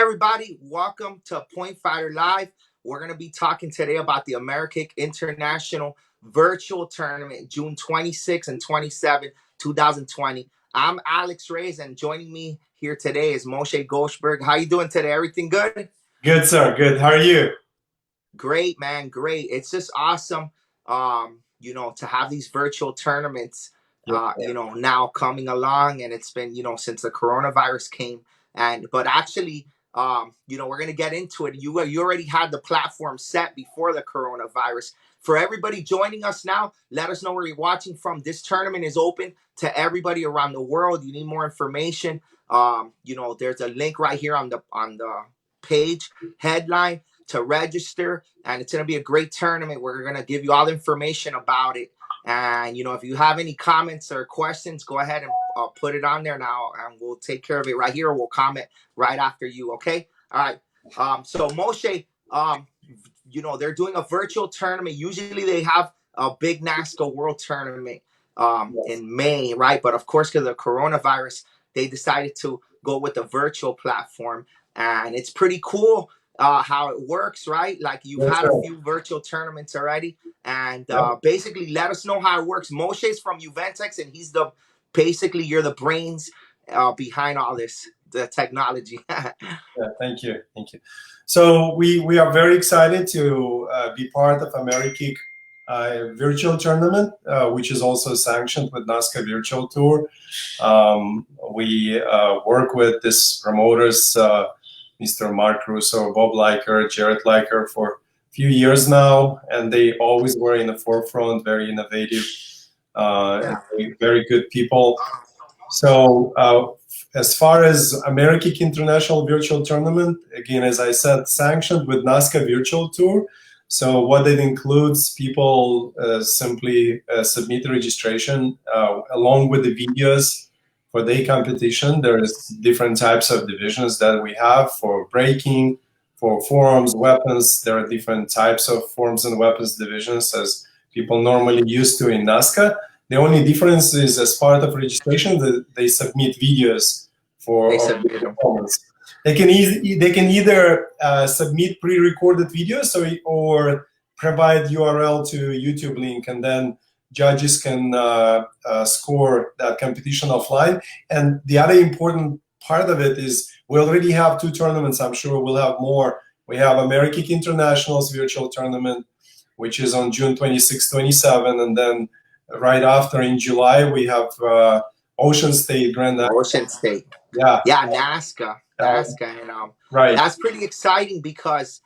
everybody. Welcome to Point Fighter Live. We're going to be talking today about the Amerikick International Virtual Tournament, June 26 and 27, 2020. I'm Alex Reyes, and joining me here today is Moshe Goldberg. How you doing today? Everything good? Good, sir. Good. How are you? Great, man. Great. It's just awesome, to have these virtual tournaments, Yeah. now coming along. And it's been, since the coronavirus came. But actually, we're going to get into it. You already had the platform set before the coronavirus. For everybody joining us now, let us know where you're watching from. This tournament is open to everybody around the world. You need more information. There's a link right here on the page headline to register, and it's going to be a great tournament. We're going to give you all the information about it. And, if you have any comments or questions, go ahead and put it on there now, and we'll take care of it right here. We'll comment right after you, okay? All right. So, Moshe, they're doing a virtual tournament. Usually they have a big NASCAR World Tournament in May, right? But, of course, because of the coronavirus, they decided to go with the virtual platform. And it's pretty cool how it works, right? Like you've had a few virtual tournaments already, and basically let us know how it works. Moshe's from Juventus, and you're the brains behind all this, the technology. Thank you. So we are very excited to be part of Amerikick virtual tournament, which is also sanctioned with NASCAR Virtual Tour. We work with these promoters, Mr. Mark Russo, Bob Liker, Jared Liker, for a few years now, and they always were in the forefront, very innovative, and very good people. So as far as Amerikick International Virtual Tournament, again, as I said, sanctioned with NASCAR Virtual Tour. So what it includes, people simply submit registration along with the videos. For the competition, there's different types of divisions that we have for braking, for forms, weapons. There are different types of forms and weapons divisions as people normally used to in NASCAR. The only difference is as part of registration that they submit videos for performance. They can either submit pre-recorded videos or provide URL to YouTube link, and then judges can score that competition offline. And the other important part of it is we already have 2 tournaments. I'm sure we'll have more. We have Amerikick International's virtual tournament, which is on June 26, 27, and then right after in July we have Ocean State Grand National. Ocean State. Yeah, NASCAR, and right. That's pretty exciting because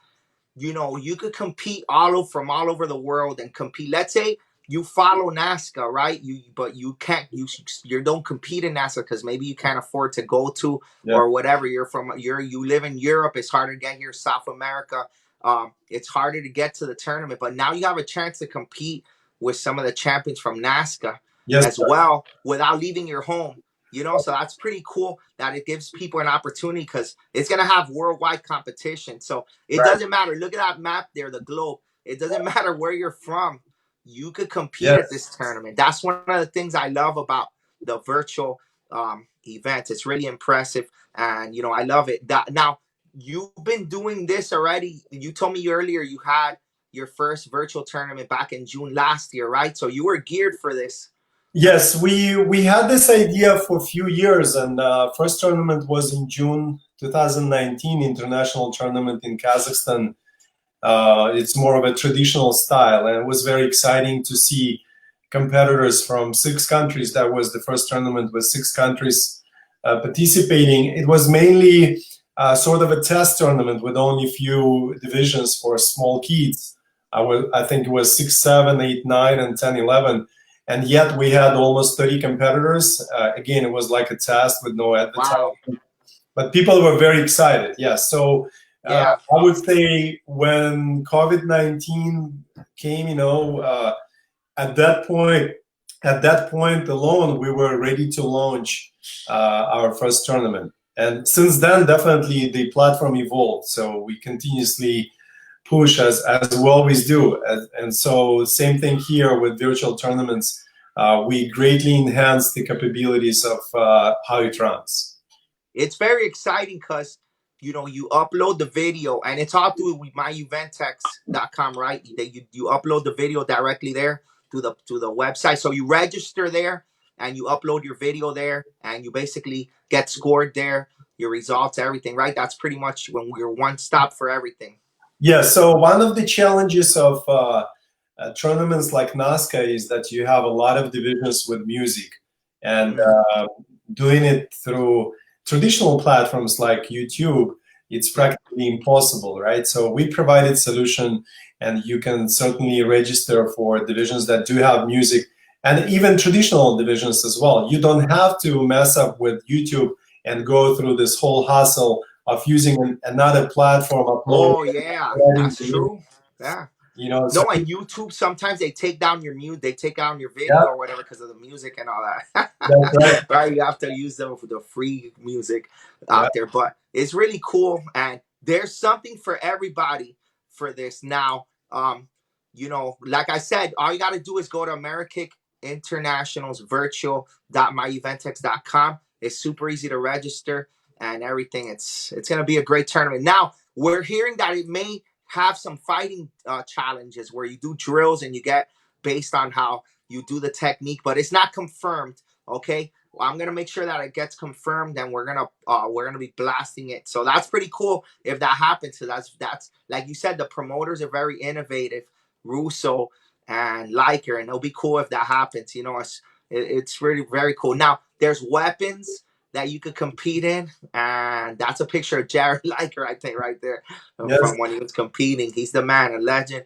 you could compete from all over the world and compete. Let's say you follow NASCAR, right? But you can't. You don't compete in NASCAR because maybe you can't afford to go to or whatever. You live in Europe. It's harder to get here. South America. It's harder to get to the tournament. But now you have a chance to compete with some of the champions from NASCAR as well without leaving your home. So that's pretty cool that it gives people an opportunity because it's going to have worldwide competition. So it doesn't matter. Look at that map there, the globe. It doesn't matter where you're from. You could compete at this tournament. That's one of the things I love about the virtual event. It's really impressive, and I love it. Now, you've been doing this already. You told me earlier you had your first virtual tournament back in June last year, right? So you were geared for this. Yes, we had this idea for a few years, and first tournament was in June 2019, international tournament in Kazakhstan. It's more of a traditional style, and it was very exciting to see competitors from 6 countries. That was the first tournament with 6 countries participating. It was mainly sort of a test tournament with only a few divisions for small kids. I think it was 6, 7, 8, 9, and 10, 11. And yet we had almost 30 competitors. Again, it was like a test with no advertising. Wow. But people were very excited. Yes. So I would say when COVID-19 came, at that point alone, we were ready to launch our first tournament. And since then, definitely the platform evolved. So we continuously push as we always do. And so same thing here with virtual tournaments. We greatly enhance the capabilities of how it runs. It's very exciting because you upload the video, and it's all through myuventex.com, right? You upload the video directly there to the website. So you register there and you upload your video there, and you basically get scored there, your results, everything, right? That's pretty much when we're one stop for everything. Yeah. So one of the challenges of tournaments like NASCA is that you have a lot of divisions with music, and doing it through traditional platforms like YouTube, it's practically impossible, right? So we provided solution, and you can certainly register for divisions that do have music, and even traditional divisions as well. You don't have to mess up with YouTube and go through this whole hassle of using another platform, uploading. Oh yeah, that's true. Yeah. So No, and YouTube, sometimes they take down your they take down your video yeah, or whatever because of the music and all that. that's right. Right, you have to use them for the free music Yeah. out there, but it's really cool, and there's something for everybody for this now. Like I said, all you got to do is go to Amerikick International's virtual.myuventex.com. It's super easy to register and everything. It's gonna be a great tournament. Now we're hearing that it may have some fighting challenges where you do drills and you get based on how you do the technique, but it's not confirmed. Okay, well, I'm gonna make sure that it gets confirmed, and we're gonna be blasting it. So that's pretty cool if that happens. So that's like you said, the promoters are very innovative, Russo and Liker, and it'll be cool if that happens. It's really very cool. Now there's weapons that you could compete in, and that's a picture of Jared Liker, I think, right there, Yes. from when he was competing. He's the man, a legend.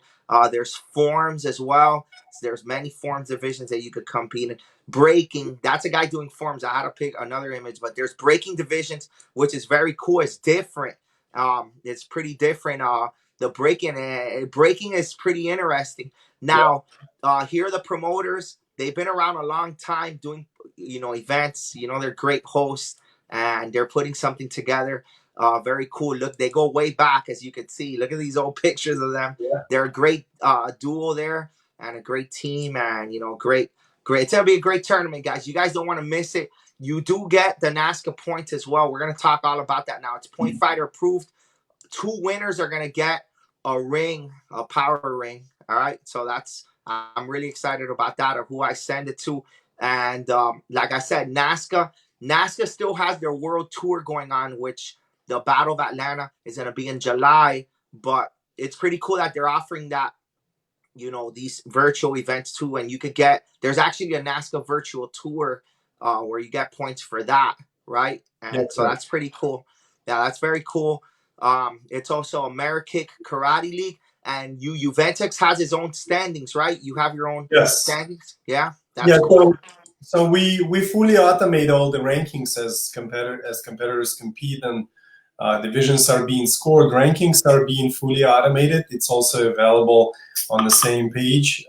There's forms as well. There's many forms divisions that you could compete in. Breaking, that's a guy doing forms. I had to pick another image, but there's breaking divisions, which is very cool. It's different. It's pretty different. The breaking is pretty interesting. Now, here are the promoters. They've been around a long time doing events. They're great hosts, and they're putting something together. Very cool. Look, they go way back, as you can see. Look at these old pictures of them. Yeah. They're a great duo there, and a great team, and great. It's gonna be a great tournament, guys. You guys don't want to miss it. You do get the NASCA points as well. We're gonna talk all about that now. It's point fighter approved. 2 winners are gonna get a ring, a power ring. All right, so I'm really excited about that, or who I send it to. And like I said, NASCA still has their world tour going on, which the Battle of Atlanta is going to be in July. But it's pretty cool that they're offering that, these virtual events too. And there's actually a NASCA virtual tour where you get points for that, right? And that's pretty cool. Yeah, that's very cool. It's also Amerikick Karate League. And Juventus has its own standings, right? You have your own standings. Yeah, that's cool. So we fully automate all the rankings as competitors compete, and divisions are being scored. Rankings are being fully automated. It's also available on the same page.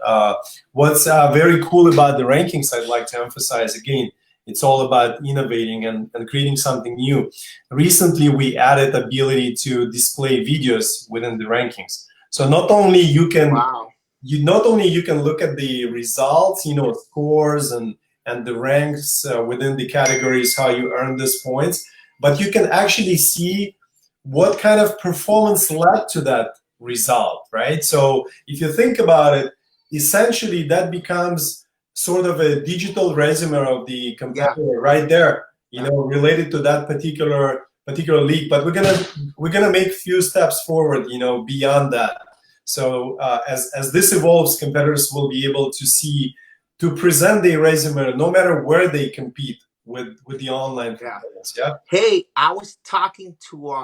What's very cool about the rankings, I'd like to emphasize again, it's all about innovating and creating something new. Recently, we added ability to display videos within the rankings. So not only you can look at the results, scores and the ranks within the categories, how you earn these points, but you can actually see what kind of performance led to that result, right? So if you think about it, essentially that becomes sort of a digital resume of the competitor right there, related to that particular league. But we're gonna make few steps forward, beyond that. So as this evolves, competitors will be able to present their resume no matter where they compete with the online competitors. Yeah. Hey, I was talking to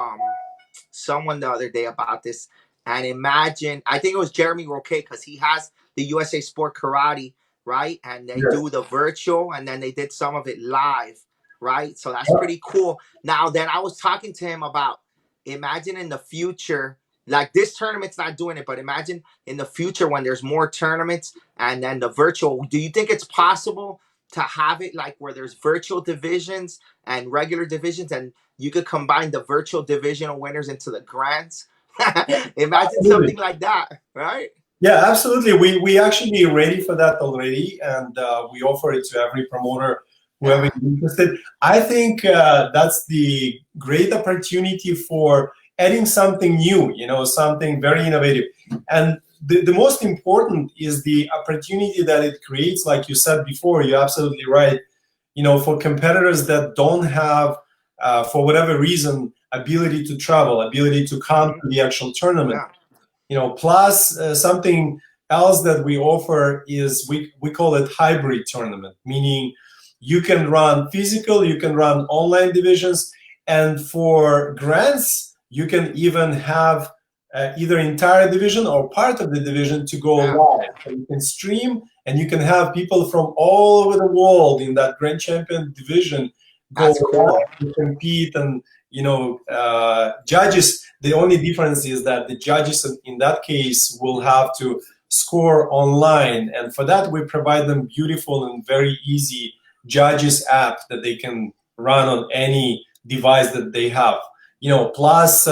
someone the other day about this, and imagine, I think it was Jeremy Roquet, because he has the USA Sport Karate, right? And they do the virtual, and then they did some of it live, right? So that's pretty cool. Now, then I was talking to him about, imagine in the future, like this tournament's not doing it, but imagine in the future when there's more tournaments and then the virtual. Do you think it's possible to have it like where there's virtual divisions and regular divisions, and you could combine the virtual divisional winners into the grands? Imagine something like that, right? Yeah, absolutely. We actually are ready for that already, and we offer it to every promoter whoever Yeah. is interested. I think that's the great opportunity for adding something new, something very innovative. And the most important is the opportunity that it creates, like you said before, you're absolutely right, for competitors that don't have, for whatever reason, ability to travel, ability to come to the actual tournament. Yeah. Plus something else that we offer is we call it hybrid tournament, meaning you can run physical, you can run online divisions, and for grants, you can even have either entire division or part of the division to go Yeah. live. So you can stream and you can have people from all over the world in that grand champion division go That's cool. live to compete. And judges, the only difference is that the judges in that case will have to score online, and for that we provide them beautiful and very easy judges app that they can run on any device that they have. Plus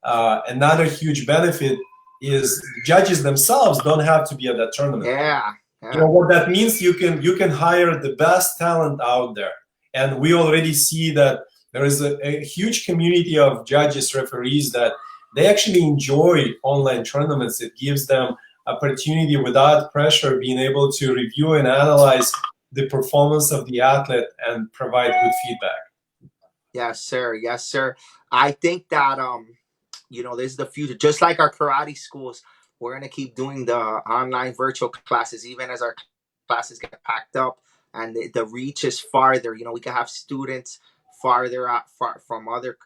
another huge benefit is judges themselves don't have to be at that tournament. Yeah. Yeah. What that means, you can hire the best talent out there, and we already see that there is a huge community of judges, referees, that they actually enjoy online tournaments. It gives them opportunity without pressure, being able to review and analyze the performance of the athlete and provide good feedback. Yes, sir. Yes, sir. I think that this is the future. Just like our karate schools, we're gonna keep doing the online virtual classes, even as our classes get packed up and the reach is farther. We can have students farther out, far from other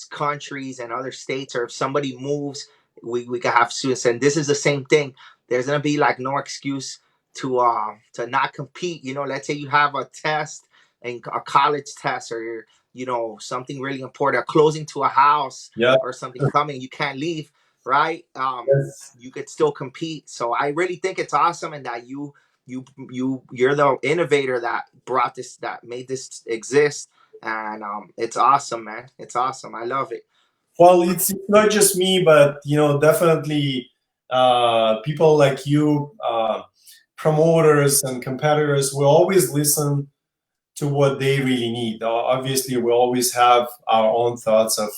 countries and other states, or if somebody moves, we can have students. And this is the same thing. There's gonna be like no excuse to not compete. Let's say you have a test and a college test, or something really important, a closing to a house Yeah. or something coming, you can't leave, right? Yes. You could still compete. So I really think it's awesome, and that you're the innovator that brought this, that made this exist, and it's awesome, man. It's awesome. I love it. Well, it's not just me, but definitely people like you, promoters and competitors, will always listen to what they really need. Obviously, we always have our own thoughts of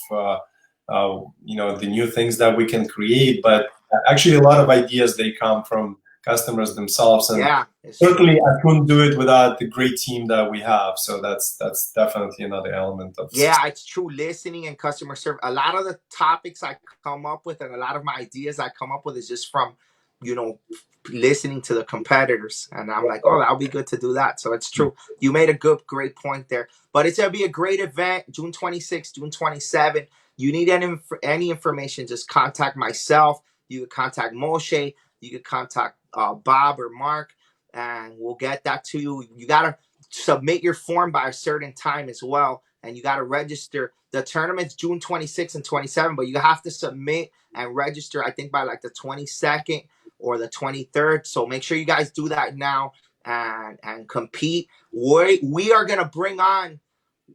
the new things that we can create, but actually, a lot of ideas, they come from customers themselves, and Yeah, it's certainly true. I couldn't do it without the great team that we have. So that's definitely another element of success. Yeah, it's true. Listening and customer service. A lot of the topics I come up with, and a lot of my ideas I come up with, is just from, you know, listening to the competitors. And I'm like, oh, that'll be good to do that. So it's true. You made a great point there. But it's gonna be a great event, June 26th, June 27th. You need any information, just contact myself. You can contact Moshe. You can contact Bob or Mark, and we'll get that to you. You gotta submit your form by a certain time as well, and you got to register. The tournament's June 26th and 27th, but you have to submit and register, I think, by like the 22nd or the 23rd. So make sure you guys do that now and compete. We are gonna bring on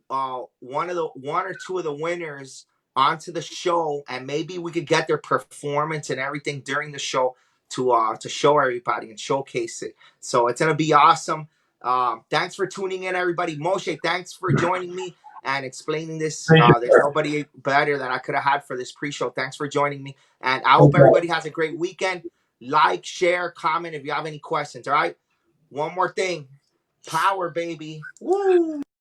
one or two of the winners onto the show, and maybe we could get their performance and everything during the show to show everybody and showcase it. So it's gonna be awesome. Thanks for tuning in, everybody. Moshe, thanks for joining me and explaining this. Thank you, There's sir. nobody better that I could have had for this pre-show. Thanks for joining me, and I hope Okay. everybody has a great weekend. Like, share, comment if you have any questions. All right. One more thing. Power, baby. Woo!